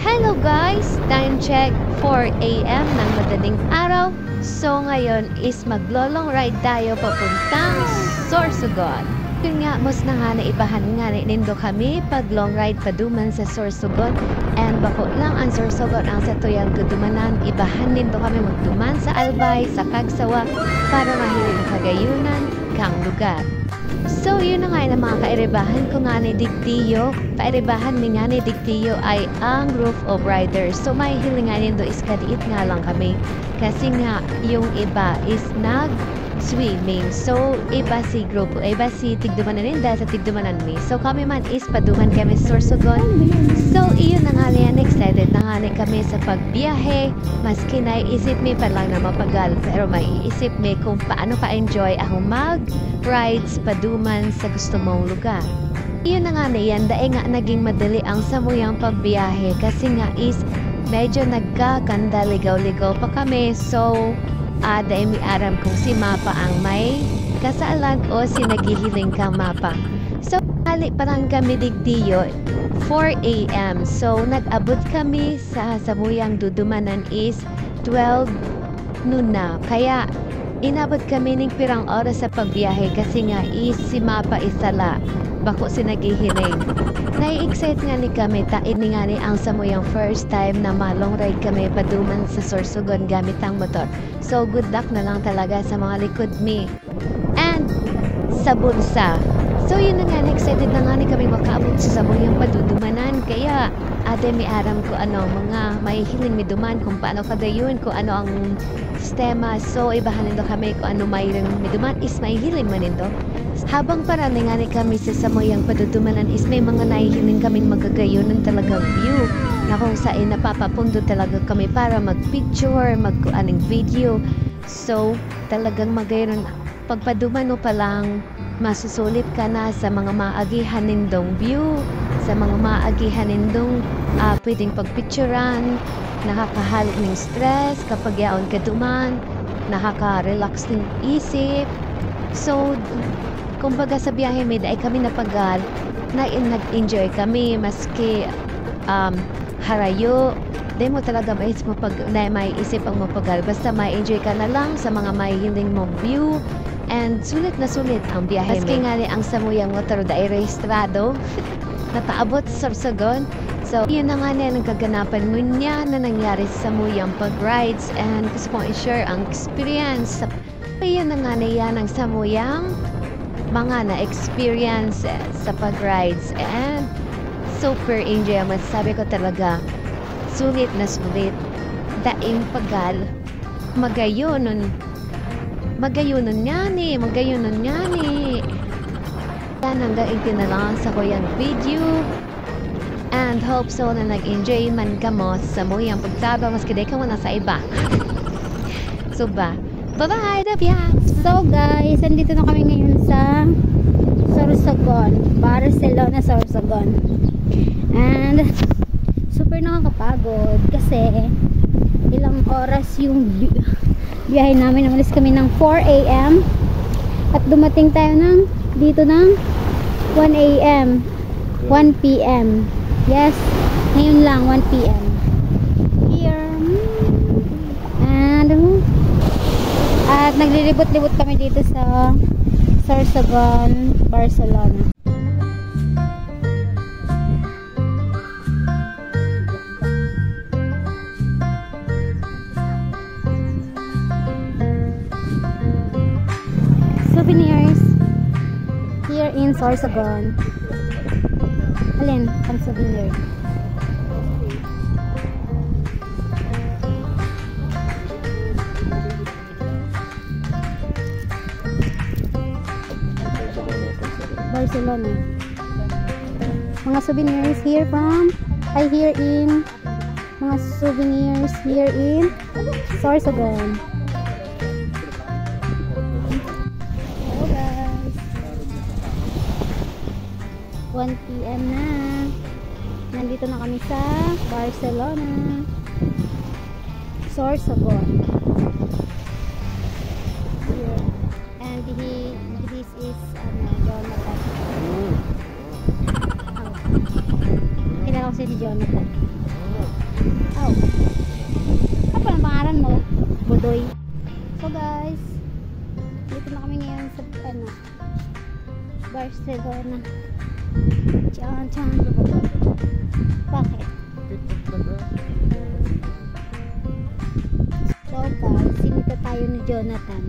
Hello guys! Time check 4 AM ng madaling araw. So ngayon is maglolong ride tayo papuntang Sorsogon. Yun nga, mas na nga naibahan nga nindo kami pag long ride paduman sa Sorsogon. And bako lang ang Sorsogon ang sa tuyang kadumanan. Ibahan nindo kami magduman sa Albay, sa Kagsawa para mahilig kagayunan kang lugar. So, yun na nga na mga kairibahan ko nga ni Digtiyo. Kairibahan ni nga ni Digtiyo ay ang group of riders. So, may hilinganin do is kadiit nga lang kami. Kasi nga, yung iba is nag-swimming. So, iba si group, iba si Tigdumanan rin dahil sa Tigdumanan mi. So, kami man is paduman kami sa Sorsogon. So, iyon na nga niyan, excited na nga ni kami sa pagbiyahe. Maski naiisip mi pa lang na mapagal. Pero maiisip mi kung paano ka-enjoy ako mag-rides paduman sa gusto mong lugar. Iyon na nga niyan, dahil nga naging madali ang samuyang pagbiyahe. Kasi nga is medyo nagkakanda, ligaw-ligaw pa kami. So, dahil may aram kung si Mapa ang may kasalan o si naghihiling kang Mapa. So, hali parang kami Digtiyo 4 AM. So, nag-abot kami sa samuyang dudumanan is 12 noon na. Kaya, inabot kami ng pirang oras sa pagbiyahe kasi nga is si Mapa isala. Bako si naghihiling. Nai-excite nga ni kami, tain ni nga ni ang samuyang first time na malong ride kami paduman sa Sorsogon gamit ang motor. So, good luck na lang talaga sa mga likod mi. And, sa bulsa. So, yun na nga, excited na nga ni kami makaabot sa samuyang padudumanan. Kaya, ate may aram ko ano, mga may hiling mi duman kung paano kagayun, kung ano ang sistema. So, ibahanin do kami kung ano may mi duman is may hiling manindo. Habang paraning nga ni kami sa samuyang padudumanan is may mga nahihiling kaming magagayon ng talagang view na kung saan napapapundo talaga kami para mag-picture, mag-aning video. So, talagang magayon pagpaduman mo pa lang masusulit ka na sa mga maagihan nindong view, sa mga maagihan nindong pwedeng pagpicturan, nakakahalik ng stress kapag yaon ka duman, nakaka-relax ng isip. So, kumbaga sa biyahe may dahil kami napagal, nag-enjoy kami maski harayo. Di mo talaga may isip ang mapagal. Basta may enjoy ka na lang sa mga may hiling mong view. And sulit na sulit ang biyahe. Maski nga ang samuyang motor dahil rehistrado. Napaabot sa Sorsogon. So, yun na nga niya ang kaganapan mo niya na nangyari sa samuyang pag-rides. And gusto kong i-share ang experience. Yun na nga niya ang samuyang mga na-experience sa pag-rides. And super enjoy. Masasabi ko talaga, sulit na sulit. Daing pagal. Magayunon niya ni. Yan hanggang itinalang sa kuyang video. And hope so na nag-enjoy man ka mo sa samuyang pagtaba maski di ka mo na sa iba. So ba? Bye-bye! So guys, andito na kami ngayon sa Sorsogon, Barcelona, Sorsogon. And super nakakapagod kasi ilang oras yung biyahe namin. Namalis kami ng 4 AM at dumating tayo dito ng 1 AM 1 PM. Yes, ngayon lang 1 PM here. And at naglilibot-libot kami dito sa Sorsogon, Barcelona. Souvenirs here in Sorsogon. Alin? Ang souvenir. Barcelona. Mga souvenirs here in Sorsogon. Hello guys. 1 PM na. Nandito na kami sa Barcelona. Sorsogon. Here. And this is Jonathan. Kilala ko si Jonathan. Budoy. So guys, dito na kami ngayon sa Barcelona. Tiyan. Bakit? So guys, sinita tayo ni Jonathan.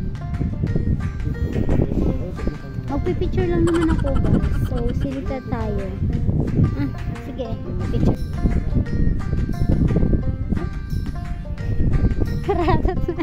Magpipicture lang naman ako guys. So sinita tayo. Sige, picture. Karatat na.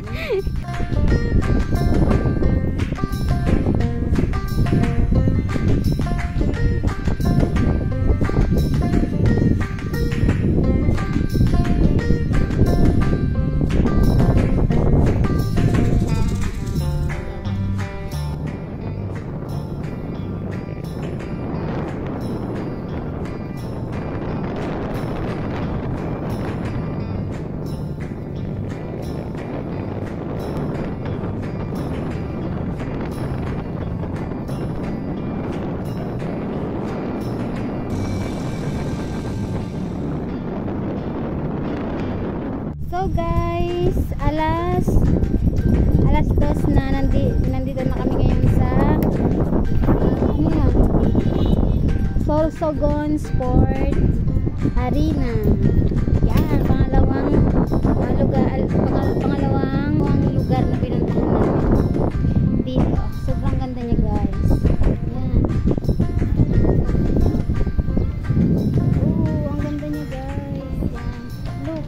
So guys, alas 2 na nandito na kami ngayon sa Sorsogon Sport Arena. Yan, pangalawang lugar na pinuntahan namin dito. Sobrang ganda niya guys. Yan. Ang ganda niya guys. Yan. Look.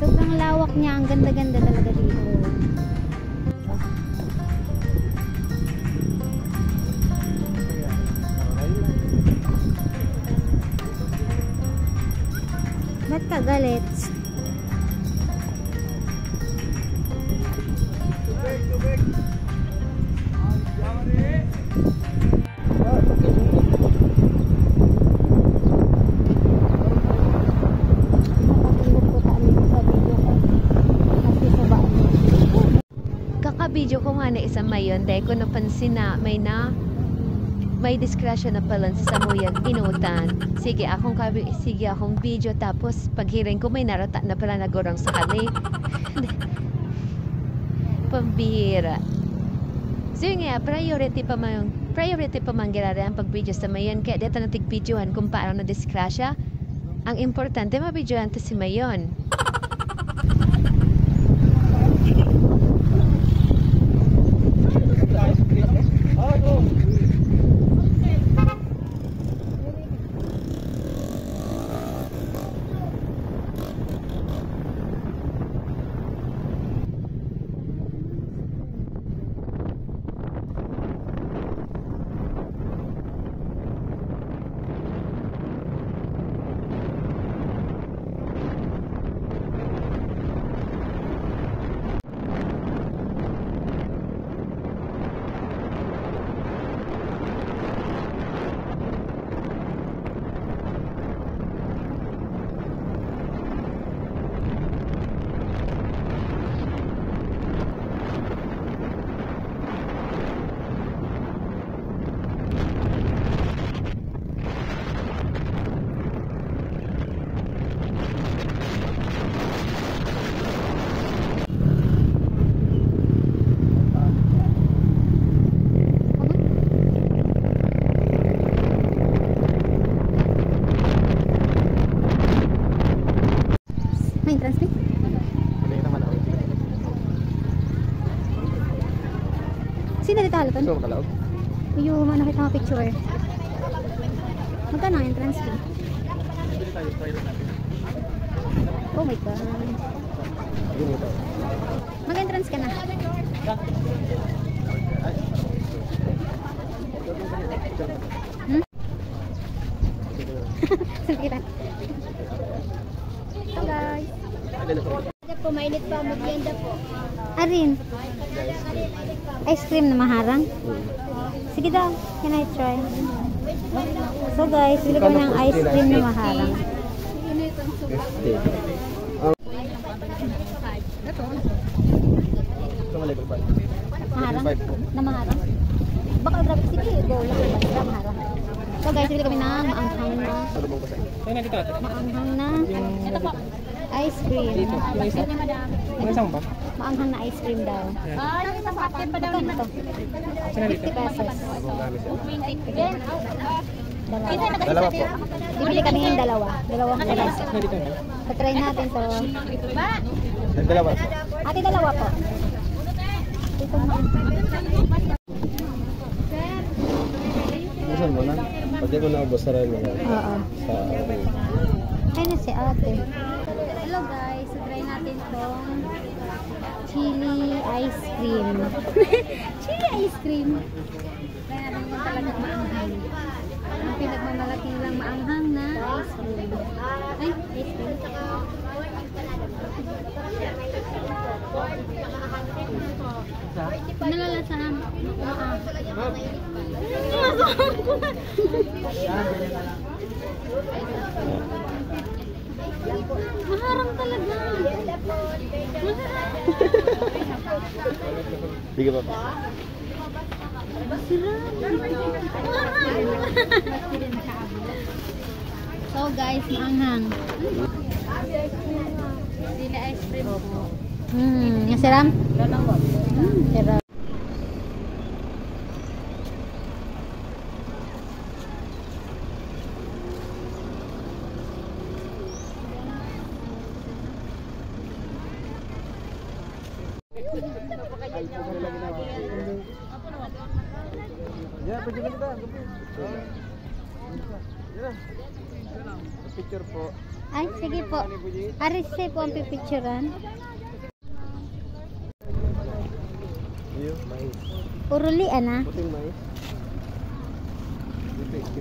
Sobrang lawak niya, ang ganda-ganda talaga dito. Ba't ka galit? Video ko nga na isa mayon dahil ko napansin na may discretion na pala sa samuyan inutan. Sige akong video tapos paghiring ko may narata na pala nagurang sa kali. Pambira. So yun nga, priority pa man ginara ang pag-video sa mayon kaya dito natig videohan kung paano na discretion. Ang importante mabidyohan to si mayon. Sino dito halapan? So, kalaog. Yung nakita mga picture. Magkano ang entrance fee? Oh my god. Mag-entrance ka na. Sakita. Hello guys. Po, mainit pa, mag-yenda po. Arin. Ice cream na maharang? Sige daw, can I try? So guys, bili ko ng ice cream na maharang. Maharang? Na maharang? Baka grabe, sige, go lang. Baka maharang. So guys, bili kami ng maanghang na. Maanghang na. Ito po. Ice cream. Dito, may isa. May isang ba? Maanghang na ice cream daw. Yan. Magkano to? Saan na dito? 50 pesos. Dalawa. Dalawa po. Bibili kami ng dalawa. Dalawang oras. Saan na dito? Patry natin to. Dalawa. Ate, dalawa po. Dito na. Saan mo na? Pwede ko na ubos sa rin mo. Oo. Sa... Ay na si ate. Hello guys, so try natin tong chili ice cream. Chili ice cream. Try natin kung talagang maanghang. Ang pinagmamalaking lang maanghang na ice cream. Ay, ice cream. Nalalasahan. Maharang talaga. Sige pa. So guys, maanghang. Sila ice cream po. Nasiram? Sarap. Ya, pwede na kita. Picture po. Ay, sige po. Arise po ang pipicturan. Iyo, mais. Puro lian ah. Puting mais. Dito,